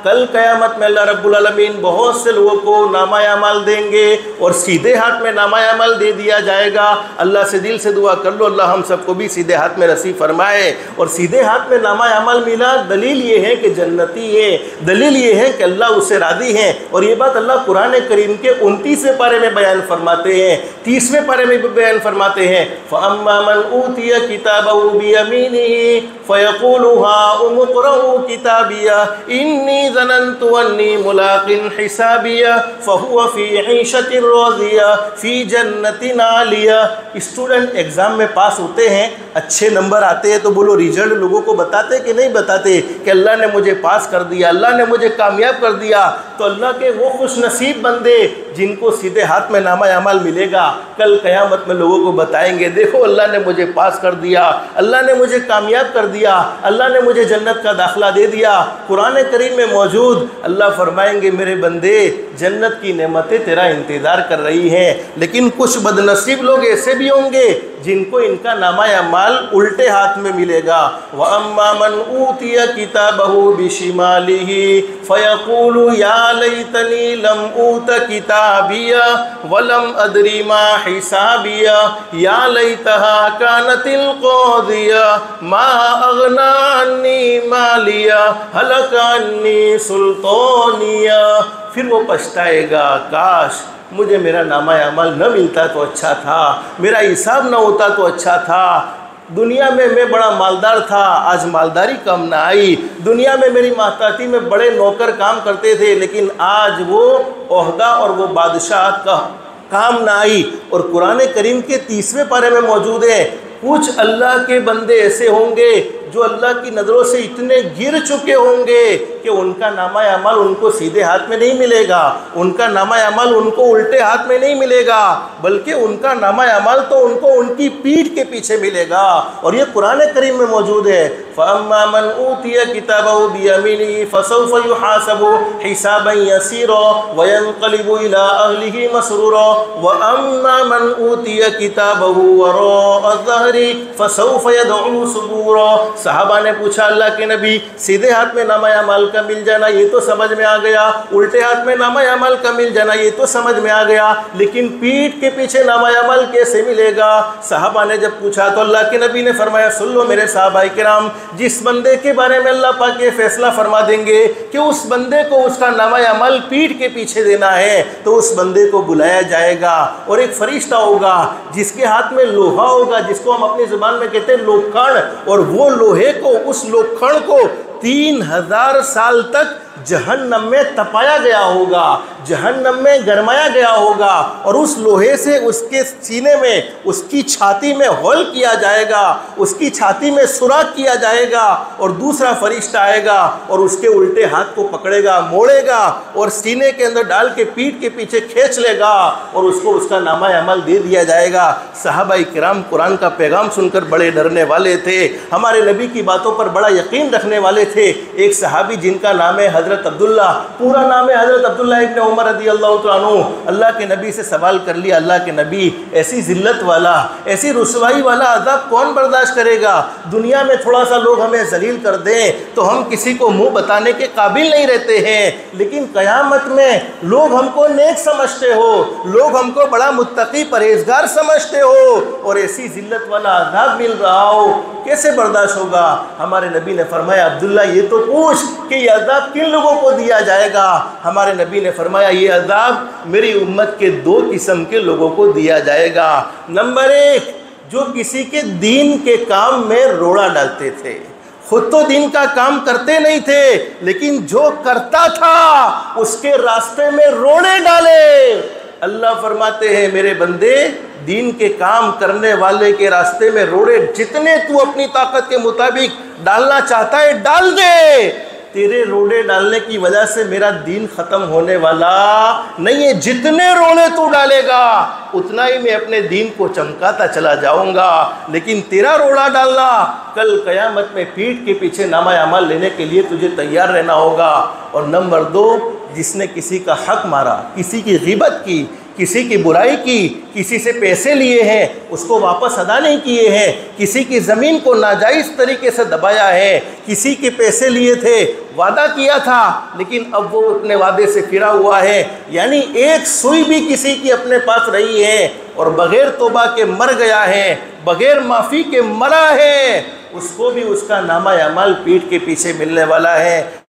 कल क़यामत में अल्लाह रब्बुल आलमीन बहुत से लोगों को नामा अमाल देंगे और सीधे हाथ में नामा अमाल दे दिया जाएगा। अल्लाह से दिल से दुआ कर लो, अल्लाह हम सबको भी सीधे हाथ में नसीब फरमाए। और सीधे हाथ में नामा अमाल मिला, दलील ये है कि जन्नती है, दलील ये है कि अल्लाह उससे राज़ी है। और ये बात अल्लाह कुरान करीम के 29वें पारे में बयान फरमाते हैं, 30वें पारे में भी बयान फरमाते हैं, फ़अम्मा मन ऊतिया किताबहु बियमीनिही फ़यक़ूलु हाउम इक़्रऊ किताबिया इन्नी ज़नन्तु अन्नी मुलाक़िन हिसाबिया फ़हुव फ़ी ईशतिन राज़िया फ़ी जन्नतिन आलिया। स्टूडेंट एग्ज़ाम में पास होते हैं, अच्छे नंबर आते हैं, तो बोलो रिजल्ट लोगों को बताते कि नहीं बताते कि अल्लाह ने मुझे पास कर दिया, अल्लाह ने मुझे कामयाब कर दिया। तो अल्लाह के वो खुश नसीब बंदे जिनको सीधे हाथ में नामा अमाल मिलेगा, कल क़यामत में लोगों को बताएंगे, देखो अल्लाह ने मुझे पास कर दिया, अल्लाह ने मुझे कामयाब कर दिया, अल्लाह ने मुझे जन्नत का दाखिला दे दिया। कुरान करीम में मौजूद अल्लाह फरमाएंगे, मेरे बंदे जन्नत की नेमतें तेरा इंतज़ार कर रही हैं। लेकिन कुछ बदनसीब लोग ऐसे भी होंगे जिनको इनका नामा अमाल उल्टे हाथ में मिलेगा। व अम्मा मन ऊतिया किताबहु बिशिमालिही फ़यक़ूलु या लैतनी लम ऊत किताबिया वलम अदरी मा हिसाबिया या लैतहा कानतिल क़ादिया मा अग़ना अन्नी मालिया हलका अन्नी सुल्तानिया। फिर वो पछताएगा, काश मुझे मेरा नामा अमल न मिलता तो अच्छा था, मेरा हिसाब न होता तो अच्छा था। दुनिया में मैं बड़ा मालदार था, आज मालदारी कम ना आई। दुनिया में मेरी महताती में बड़े नौकर काम करते थे, लेकिन आज वो ओहदा और वो बादशाह का काम ना आई। और कुरान करीम के 30वें पारे में मौजूद है, कुछ अल्लाह के बंदे ऐसे होंगे जो अल्लाह की नज़रों से इतने गिर चुके होंगे कि उनका नामा अमल उनको सीधे हाथ में नहीं मिलेगा, उनका नामा अमल उनको उल्टे हाथ में नहीं मिलेगा, बल्कि उनका नामा अमल तो उनको उनकी पीठ के पीछे मिलेगा। और ये कुरान करीम में मौजूद है, फ़अम्मा मन ऊतिया किताबहु बियमीनिही फ़सौफ़ युहासबु हिसाबन यसीरा व यनक़लिबु इला अहलिही मसरूरा व अम्मा मन ऊतिया किताबहु वराअ ज़हरी फ़सौफ़ यदअू सुबूरा। सहाबा ने पूछा, अल्लाह के नबी, सीधे हाथ में नामा अमल का मिल जाना ये तो समझ में आ गया, उल्टे हाथ में नामा अमल का मिल जाना ये तो समझ में आ गया, लेकिन पीठ के पीछे नामा अमल कैसे मिलेगा? सहाबा ने जब पूछा तो अल्लाह के नबी ने फरमाया, सुन लो मेरे सहाबाए किराम, जिस बंदे के बारे में अल्लाह पाक ये फैसला फरमा देंगे कि उस बंदे को उसका नामा अमल पीठ के पीछे देना है, तो उस बंदे को बुलाया जाएगा और एक फरिश्ता होगा जिसके हाथ में लोहा होगा, जिसको हम अपनी ज़ुबान में कहते हैं लोखंड, और वो लोहे को, उस लोखंड को 3000 साल तक जहन्नम में तपाया गया होगा, जहन्नम में गरमाया गया होगा, और उस लोहे से उसके सीने में, उसकी छाती में होल किया जाएगा, उसकी छाती में सुराख किया जाएगा, और दूसरा फरिश्ता आएगा और उसके उल्टे हाथ को पकड़ेगा, मोड़ेगा और सीने के अंदर डाल के पीठ के पीछे खींच लेगा और उसको उसका नामा अमल दे दिया जाएगा। सहाबाए किराम कुरान का पैगाम सुनकर बड़े डरने वाले थे, हमारे नबी की बातों पर बड़ा यकीन रखने वाले थे। एक सहाबी जिनका नाम है हज़रत अब्दुल्ला, पूरा नाम है हज़रत अब्दुल्ला इब्न उमर रज़ी अल्लाह तआला अन्हु, अल्लाह के नबी से सवाल कर लिया, अल्लाह के नबी, ऐसी ज़िल्लत वाला, ऐसी रुसवाई वाला अज़ाब कौन बर्दाश्त करेगा? दुनिया में थोड़ा सा लोग हमें जलील कर दें तो हम किसी को मुंह बताने के काबिल नहीं रहते हैं, लेकिन क़यामत में लोग हमको नेक समझते हो, लोग हमको बड़ा मुत्तकी परहेजगार समझते हो, और ऐसी ज़िल्लत वाला अज़ाब मिल रहा हो, कैसे बर्दाश्त होगा? हमारे नबी ने फरमाया, अब्दुल्ला ये तो पूछ कि ये अज़ाब किन लोगों को दिया जाएगा? हमारे नबी ने फरमाया, ये अज़ाब मेरी उम्मत के 2 किस्म के लोगों को दिया जाएगा। नंबर 1, जो किसी के दीन के काम में रोड़ा डालते थे, खुद तो दीन का काम करते नहीं थे, लेकिन जो करता था उसके रास्ते में रोड़े डाले। अल्लाह फरमाते हैं, मेरे बंदे, दीन के काम करने वाले के रास्ते में रोड़े जितने तू अपनी ताकत के मुताबिक डालना चाहता है डाल दे। तेरे रोड़े डालने की वजह से मेरा दीन ख़त्म होने वाला नहीं है, जितने रोड़े तू डालेगा उतना ही मैं अपने दीन को चमकाता चला जाऊंगा। लेकिन तेरा रोड़ा डालना, कल क़यामत में पीठ के पीछे नामा अमल लेने के लिए तुझे तैयार रहना होगा। और नंबर 2, जिसने किसी का हक मारा, किसी की ग़ीबत की, किसी की बुराई की, किसी से पैसे लिए हैं उसको वापस अदा नहीं किए हैं, किसी की ज़मीन को नाजायज़ तरीके से दबाया है, किसी के पैसे लिए थे, वादा किया था लेकिन अब वो अपने वादे से फिरा हुआ है, यानी एक सुई भी किसी की अपने पास रही है और बग़ैर तौबा के मर गया है, बग़ैर माफ़ी के मरा है, उसको भी उसका नामा अमाल पीठ के पीछे मिलने वाला है।